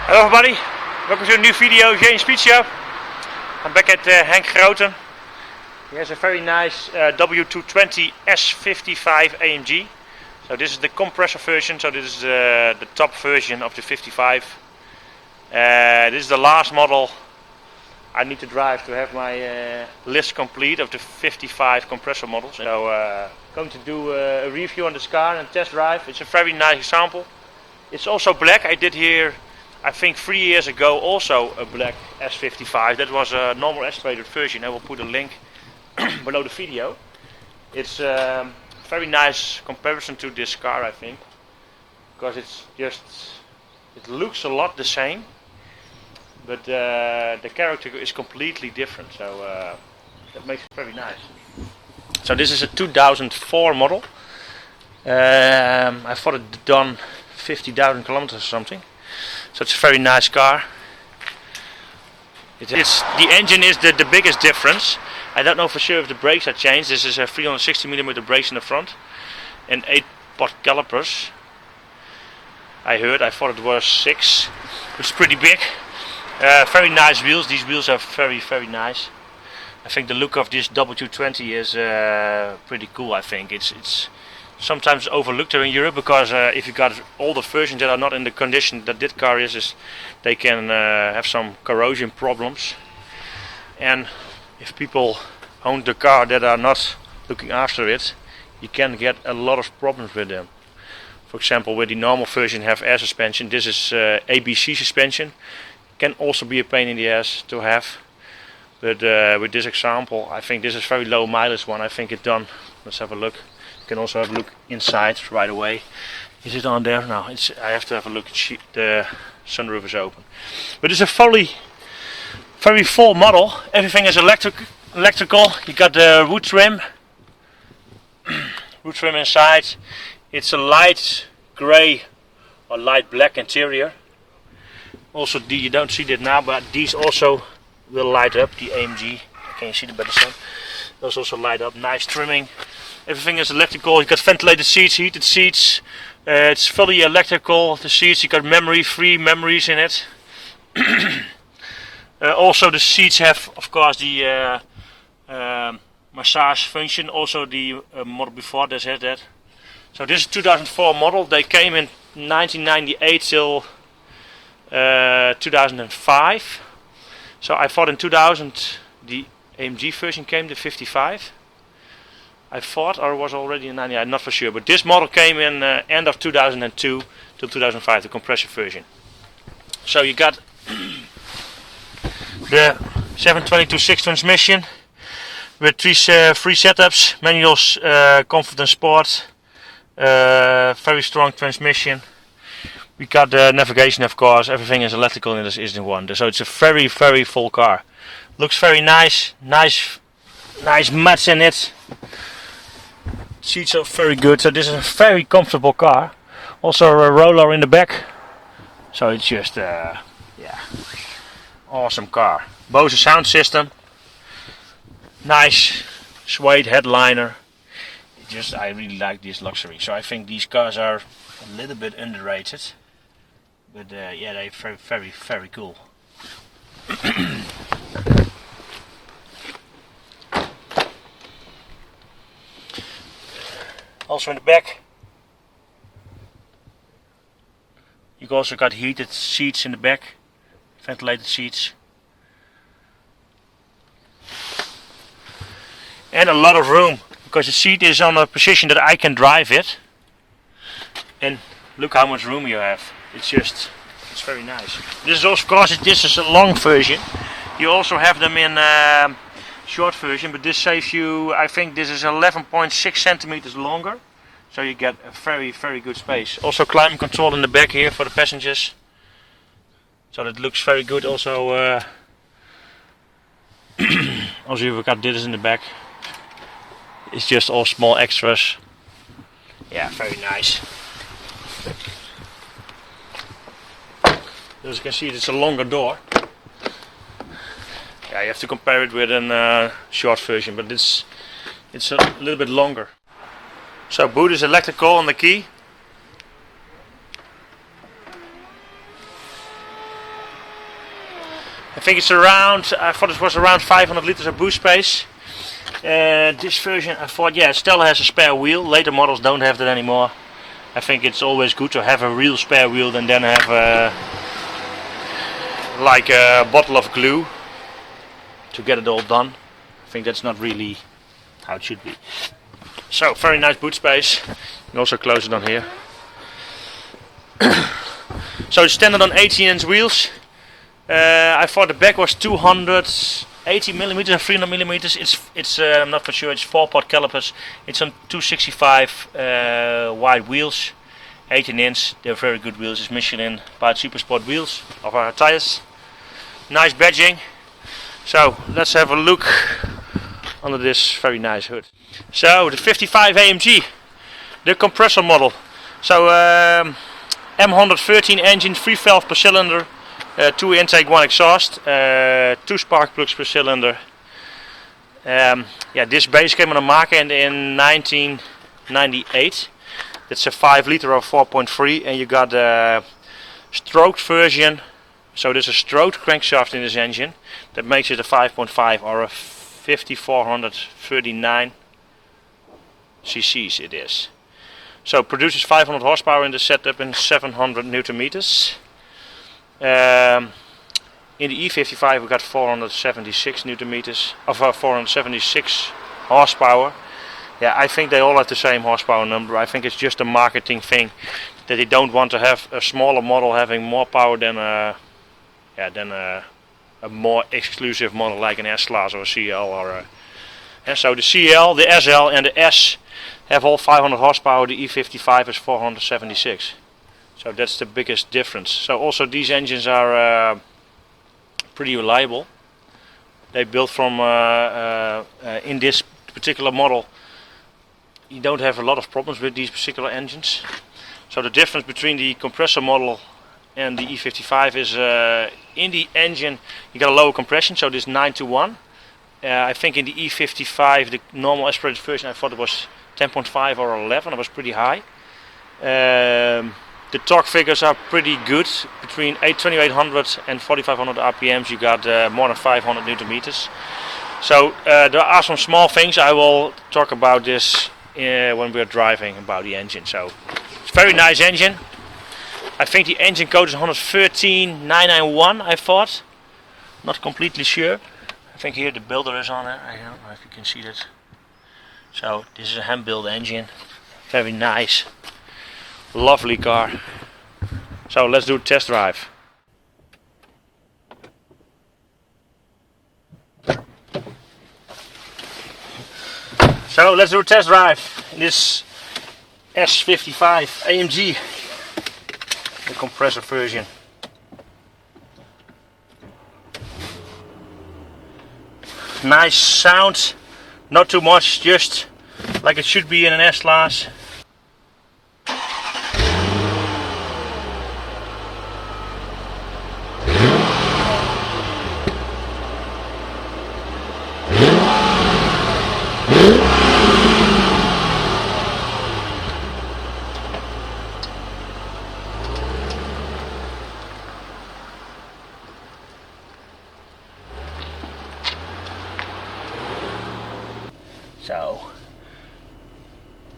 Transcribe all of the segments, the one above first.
Hello everybody, welcome to a new video, JMSpeedshop. I'm back at Henk Groten. He has a very nice W220 S55 AMG. So this is the compressor version, so this is the top version of the 55. This is the last model I need to drive to have my list complete of the 55 compressor models. So going to do a review on this car and test drive. It's a very nice example. It's also black. I did here, I think 3 years ago, also a black S55. That was a normal aspirated version. I will put a link below the video. It's a very nice comparison to this car, I think, because it looks a lot the same, but the character is completely different. So that makes it very nice. So this is a 2004 model. I thought it done 50,000 kilometers or something. So it's a very nice car. The engine is the biggest difference. I don't know for sure if the brakes are changed. This is a 360mm brakes in the front and 8-pot calipers. I thought it was 6. It's pretty big. Very nice wheels. These wheels are very nice. I think the look of this W220 is pretty cool. I think it's sometimes overlooked here in Europe, because if you got older versions that are not in the condition that this car is they can have some corrosion problems. And if people own the car that are not looking after it, you can get a lot of problems with them. For example, with the normal version have air suspension. This is ABC suspension. Can also be a pain in the ass to have. But with this example, I think this is very low mileage one. I think it's done. Let's have a look. You can also have a look inside right away. Is it on there? No, I have to have a look. The sunroof is open. But it's a very full model. Everything is electrical. You got the wood trim. Wood trim inside. It's a light grey or light black interior. Also, you don't see that now, but these also will light up. The AMG. Can you see the better sun? Those also light up. Nice trimming. Everything is electrical. You got ventilated seats, heated seats. It's fully electrical. The seats, you got free memories in it. Also, the seats have, of course, the massage function. Also, the model before this had that. So this is 2004 model. They came in 1998 till 2005. So I thought in 2000 the AMG version came, the 55. I thought, or was already in 98, I'm not for sure, but this model came in end of 2002 till 2005, the compressor version. So you got the 722/6 transmission with three setups: manuals, comfort and sport, very strong transmission. We got the navigation, of course. Everything is electrical and this is in one. So it's a very full car. Looks very nice mats in it. Seats are very good, so this is a very comfortable car. Also a roller in the back, so it's just awesome car. Bose sound system, nice suede headliner. I really like this luxury, so I think these cars are a little bit underrated, but yeah, they're very cool. Also in the back, you also got heated seats in the back, ventilated seats. and a lot of room because the seat is on a position that I can drive it. And look how much room you have. It's very nice. This is also, of course, this is a long version. You also have them in short version, but this saves you, I think this is 11.6 centimeters longer. So you get a very good space. Also climate control in the back here for the passengers. So that looks very good. Also, also you've got this in the back. It's just all small extras. Yeah, very nice. As you can see, it's a longer door. Yeah, you have to compare it with a short version, but it's a little bit longer. So boot is electrical on the key. I think it's around, I thought it was around 500 liters of boot space. This version, I thought, yeah, Stella has a spare wheel. Later models don't have that anymore. I think it's always good to have a real spare wheel than then have like a bottle of glue to get it all done. I think that's not really how it should be. So, very nice boot space. You can also close it on here. So it's standard on 18-inch wheels. I thought the back was 280 millimeters and 300 millimeters. It's I'm not for sure. It's 4-pot calipers. It's on 265 wide wheels, 18-inch. They're very good wheels. It's Michelin by Super Sport wheels of our tires. Nice badging. So let's have a look under this very nice hood. So the 55 AMG, the compressor model. So M113 engine, 3 valves per cylinder, 2 intake, 1 exhaust, 2 spark plugs per cylinder. Yeah, this base came on the market in 1998. It's a 5 liter or 4.3, and you got a stroked version. So there's a stroked crankshaft in this engine that makes it a 5.5 or a 5439 cc's it is. So it produces 500 horsepower in the setup and 700 newton meters. In the E55 we got 476 newton meters, of 476 horsepower. Yeah, I think they all have the same horsepower number. I think it's just a marketing thing that they don't want to have a smaller model having more power than a more exclusive model like an S-klasse or a CL or and so the CL, the SL and the S have all 500 horsepower. The E55 is 476. So that's the biggest difference. So also these engines are pretty reliable. They built from in this particular model. You don't have a lot of problems with these particular engines. So the difference between the compressor model and the E55 is in the engine you got a lower compression, so this 9-to-1. I think in the E55, the normal aspirated version, I thought it was 10.5 or 11. It was pretty high. The torque figures are pretty good. Between 2800 and 4500 RPMs you got more than 500 newton meters. So there are some small things. I will talk about this when we are driving about the engine. So it's a very nice engine. I think the engine code is 113991, I thought. Not completely sure. I think here the builder is on it. I don't know if you can see that. So this is a hand-built engine. Very nice. Lovely car. So let's do a test drive. So let's do a test drive in this S55 AMG, the compressor version. Nice sound, not too much, just like it should be in an S-klasse. So,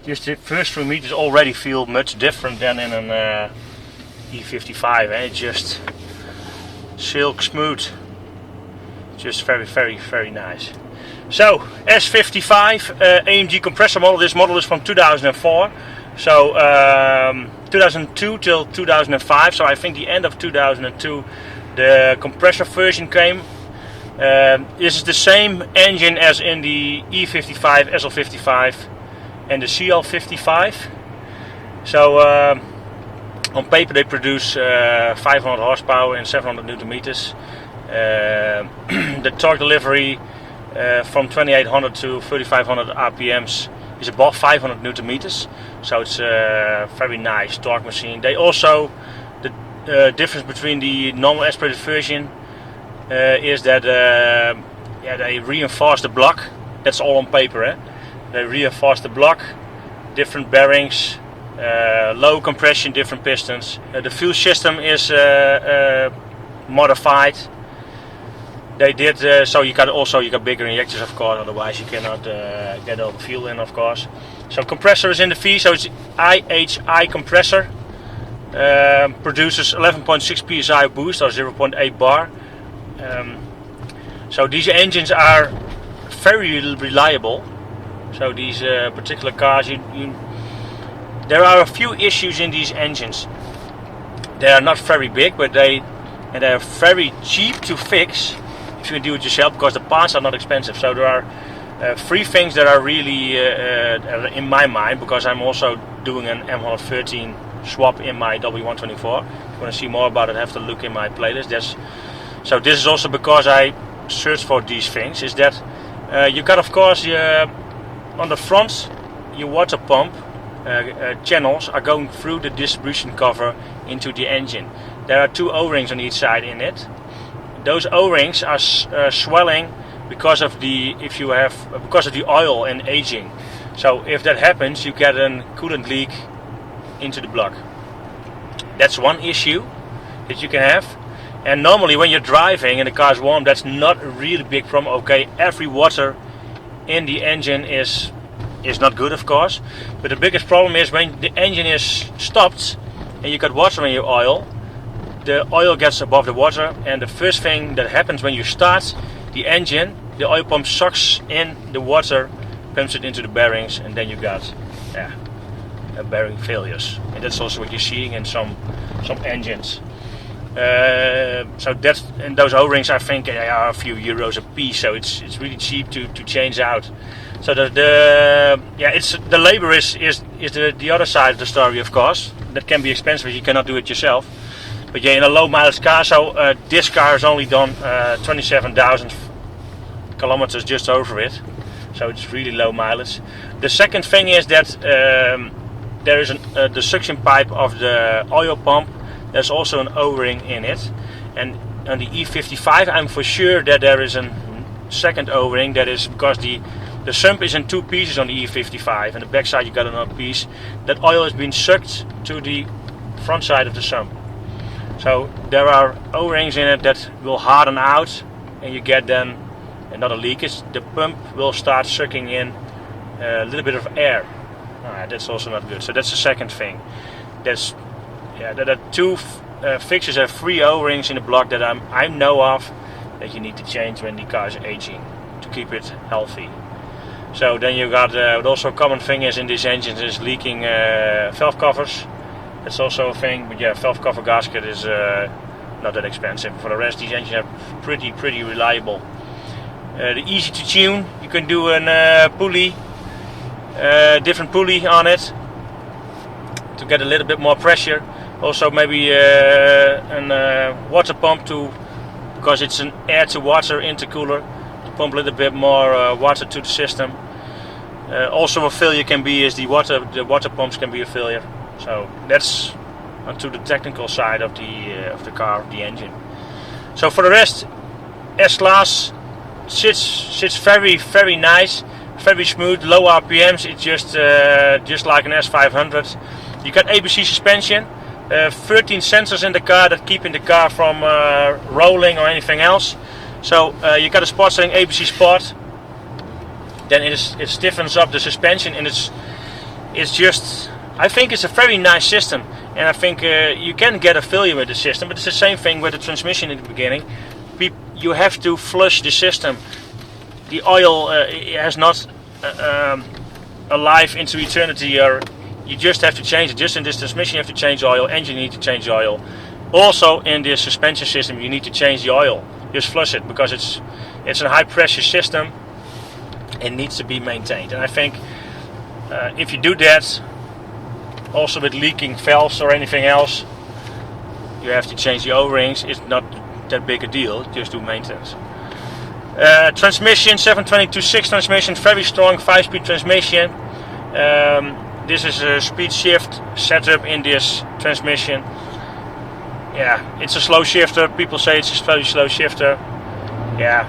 just the first 3 meters already feel much different than in an E55. It's just silk smooth, just very nice. So S55 AMG compressor model. This model is from 2004. So 2002 till 2005. So I think the end of 2002 the compressor version came. This is the same engine as in the E55, SL55 and the CL55. So on paper they produce 500 horsepower and 700 Newton meters. The torque delivery from 2800 to 3500 RPMs is above 500 Newton meters. So it's a very nice torque machine. They also, the difference between the normal aspirated version is that they reinforce the block. That's all on paper. They reinforce the block, different bearings, low compression, different pistons. The fuel system is modified. They did so you got bigger injectors, of course. Otherwise you cannot get all the fuel in, of course. So compressor is in the V. So it's IHI compressor. Produces 11.6 psi of boost or 0.8 bar. So these engines are very reliable. So these particular cars, there are a few issues in these engines. They are not very big, but they are very cheap to fix if you do it yourself, because the parts are not expensive. So there are three things that are really in my mind, because I'm also doing an M113 swap in my W124. If you want to see more about it, have to look in my playlist. So this is also because I search for these things. Is that you got, of course, on the front, your water pump channels are going through the distribution cover into the engine. There are two O-rings on each side in it. Those O-rings are swelling because of the oil and aging. So if that happens, you get a coolant leak into the block. That's one issue that you can have. And normally when you're driving and the car is warm, that's not a really big problem. Okay, every water in the engine is not good, of course. But the biggest problem is when the engine is stopped and you got water in your oil. The oil gets above the water, and the first thing that happens when you start the engine, the oil pump sucks in the water, pumps it into the bearings, and then you got bearing failures. And that's also what you're seeing in some engines. So that's, and those O-rings, I think they are a few euros a piece, so it's really cheap to change out. So the labor is the other side of the story, of course. That can be expensive if you cannot do it yourself. But yeah, in a low mileage car, so this car has only done 27,000 kilometers just over it, so it's really low mileage. The second thing is that there is the suction pipe of the oil pump. There's also an O-ring in it, and on the E55 I'm for sure that there is a second O-ring. That is because the sump is in two pieces on the E55, and the back side you got another piece. That oil has been sucked to the front side of the sump. So there are O-rings in it that will harden out, and you get then another leakage. The pump will start sucking in a little bit of air. That's also not good. So that's the second thing. There are two fixes, are three O-rings in the block that I know of that you need to change when the car is aging to keep it healthy. So then you got also a common thing is in these engines is leaking valve covers. That's also a thing, but yeah, valve cover gasket is not that expensive. For the rest, these engines are pretty reliable. They're easy to tune. You can do a pulley, different pulley on it to get a little bit more pressure. Also maybe a water pump because it's an air to water intercooler, to pump a little bit more water to the system. Also a failure can be is the water pumps can be a failure. So that's onto the technical side of the car, of the engine. So for the rest, S-Class sits very nice, very smooth, low RPMs. It's just like an S500. You got ABC suspension, 13 sensors in the car that keep the car from rolling or anything else. So you got a sport setting ABC Sport. Then it stiffens up the suspension, and it's just. I think it's a very nice system, and I think you can get a failure with the system, but it's the same thing with the transmission in the beginning. You have to flush the system the oil has not a life into eternity. You just have to change it. Just in this transmission you have to change oil, engine you need to change oil. Also in this suspension system you need to change the oil. Just flush it, because it's a high pressure system. It needs to be maintained, and I think if you do that, also with leaking valves or anything else, you have to change the O-rings. It's not that big a deal, just do maintenance. Transmission, 720/6 transmission, very strong 5-speed transmission. This is a speed shift setup in this transmission. Yeah, it's a slow shifter. People say it's a very slow shifter. Yeah.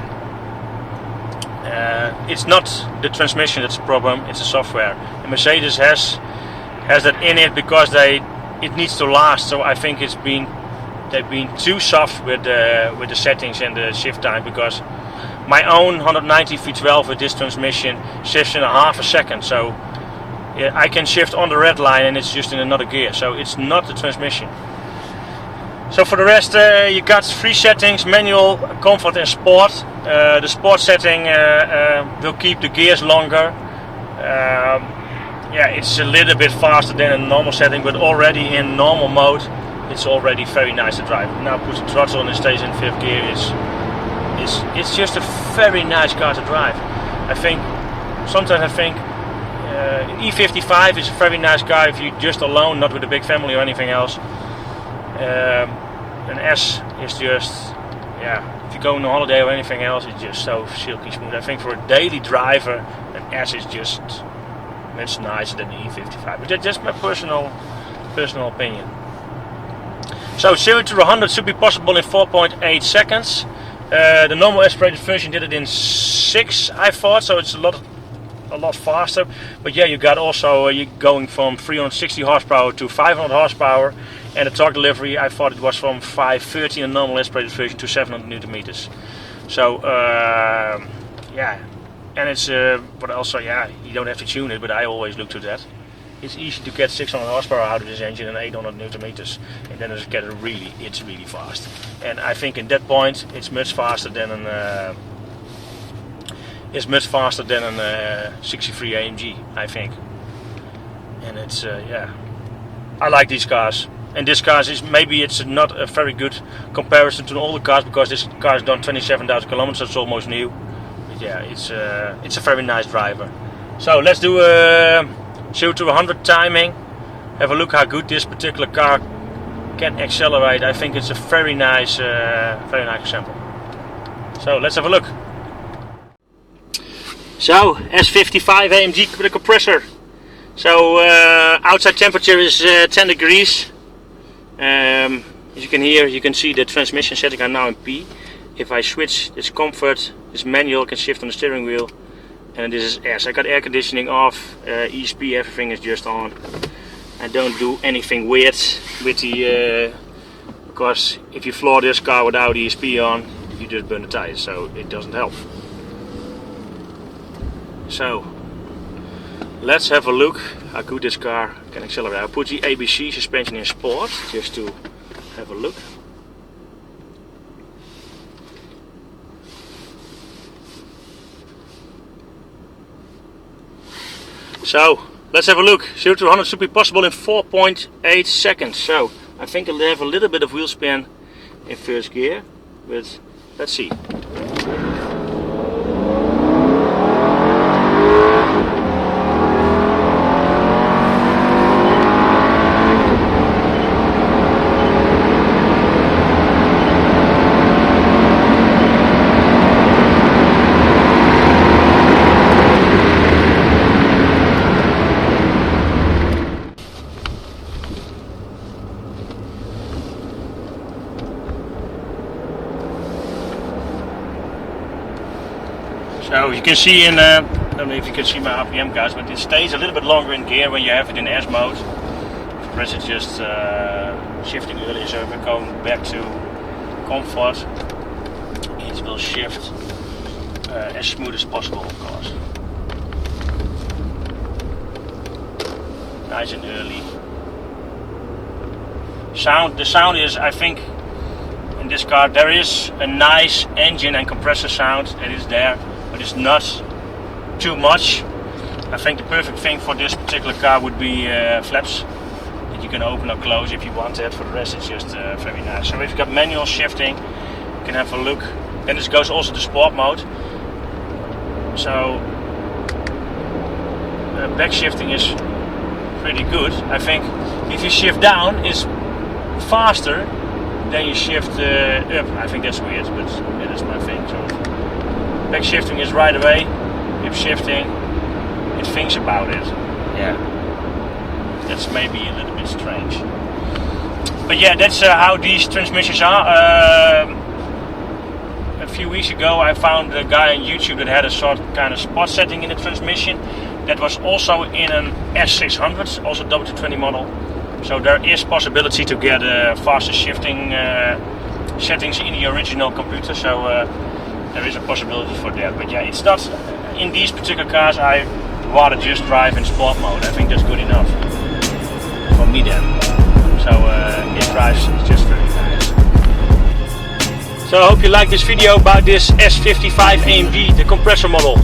It's not the transmission that's the problem, it's the software. And Mercedes has that in it because it needs to last. So I think they've been too soft with the settings and the shift time, because my own 190 V12 with this transmission shifts in a half a second. So yeah, I can shift on the red line and it's just in another gear. So it's not the transmission. So for the rest, you got 3 settings: manual, comfort and sport. The sport setting will keep the gears longer. Yeah, it's a little bit faster than a normal setting, but already in normal mode it's already very nice to drive. Now put the throttle and it stays in 5th gear. It's just a very nice car to drive. Sometimes I think E55 is a very nice car if you're just alone, not with a big family or anything else. An S is just, yeah, if you go on a holiday or anything else, it's just so silky smooth. I think for a daily driver, an S is just much nicer than the E55. But that's just my personal opinion. So 0 to 100 should be possible in 4.8 seconds. The normal aspirated version did it in 6, I thought, so it's a lot faster. But yeah, you got also you're going from 360 horsepower to 500 horsepower, and the torque delivery, I thought it was from 530 in the normal aspirated version to 700 newton meters. So yeah, and it's but also, yeah, you don't have to tune it, but I always look to that. It's easy to get 600 horsepower out of this engine and 800 newton meters, and then it's really fast. And I think in that point it's much faster than an 63 AMG, I think. And it's yeah, I like these cars. And this car is it's not a very good comparison to all the cars, because this car has done 27,000 kilometers, so it's almost new. But yeah, it's a very nice driver. So let's do 0 to 100 timing. Have a look how good this particular car can accelerate. I think it's a very nice example. So let's have a look. So S55 AMG with a compressor. So outside temperature is 10 degrees. As you can hear, you can see the transmission setting are now in P. If I switch this comfort, this manual, I can shift on the steering wheel. And this is S. I got air conditioning off, ESP, everything is just on. I don't do anything weird with the, because if you floor this car without ESP on, you just burn the tires, so it doesn't help. So let's have a look how good this car can accelerate. I'll put the ABC suspension in sport just to have a look. So let's have a look. 0 to 100 should be possible in 4.8 seconds. So I think I'll have a little bit of wheel spin in 1st gear, but let's see. So you can see in, I don't know if you can see my RPM guys, but it stays a little bit longer in gear when you have it in S mode. The press is just shifting earlier, so if I go back to comfort, it will shift as smooth as possible, of course. Nice and early. The sound is, I think, in this car there is a nice engine and compressor sound. It is there. but it's not too much. I think the perfect thing for this particular car would be flaps that you can open or close if you want it. For the rest it's just very nice. So if you've got manual shifting, you can have a look. Then this goes also to sport mode. So back shifting is pretty good. I think if you shift down it's faster than you shift up. I think that's weird, but yeah, that's my thing. So back shifting is right away. Hip shifting, it thinks about it. Yeah, that's maybe a little bit strange. But yeah, that's how these transmissions are. A few weeks ago I found a guy on YouTube that had a kind of spot setting in the transmission that was also in an S600, also W220 model. So there is possibility to get faster shifting settings in the original computer. So there is a possibility for that. But yeah, it's not in these particular cars. I rather just drive in sport mode. I think that's good enough for me then. So it drives just very nice. So I hope you like this video about this S55 AMG, the compressor model.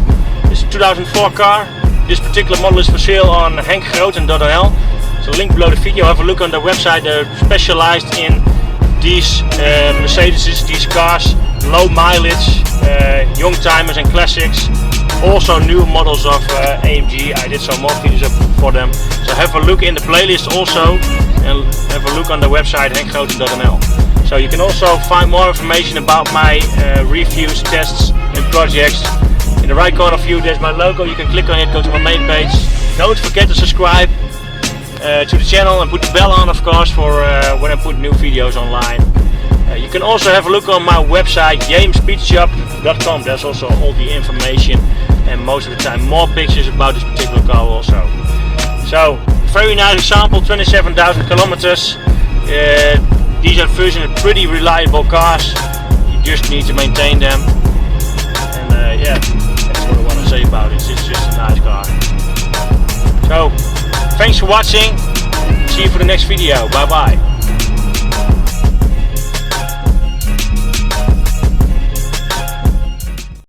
It's a 2004 car. This particular model is for sale on henkgroten.nl. So link below the video. Have a look on their website. They're specialized in these Mercedes, these cars, low mileage, young timers and classics. Also new models of AMG. I did some more videos up for them. So have a look in the playlist also, and have a look on the website henkgroten.nl. So you can also find more information about my reviews, tests and projects. In the right corner view there's my logo. You can click on it, go to my main page. Don't forget to subscribe to the channel and put the bell on, of course, for when I put new videos online. You can also have a look on my website JMSpeedshop.com. There's also all the information and most of the time more pictures about this particular car also. So very nice example, 27,000 kilometers. These are versions of pretty reliable cars. You just need to maintain them. And yeah, that's what I want to say about it. It's just a nice car. So thanks for watching. See you for the next video. Bye bye.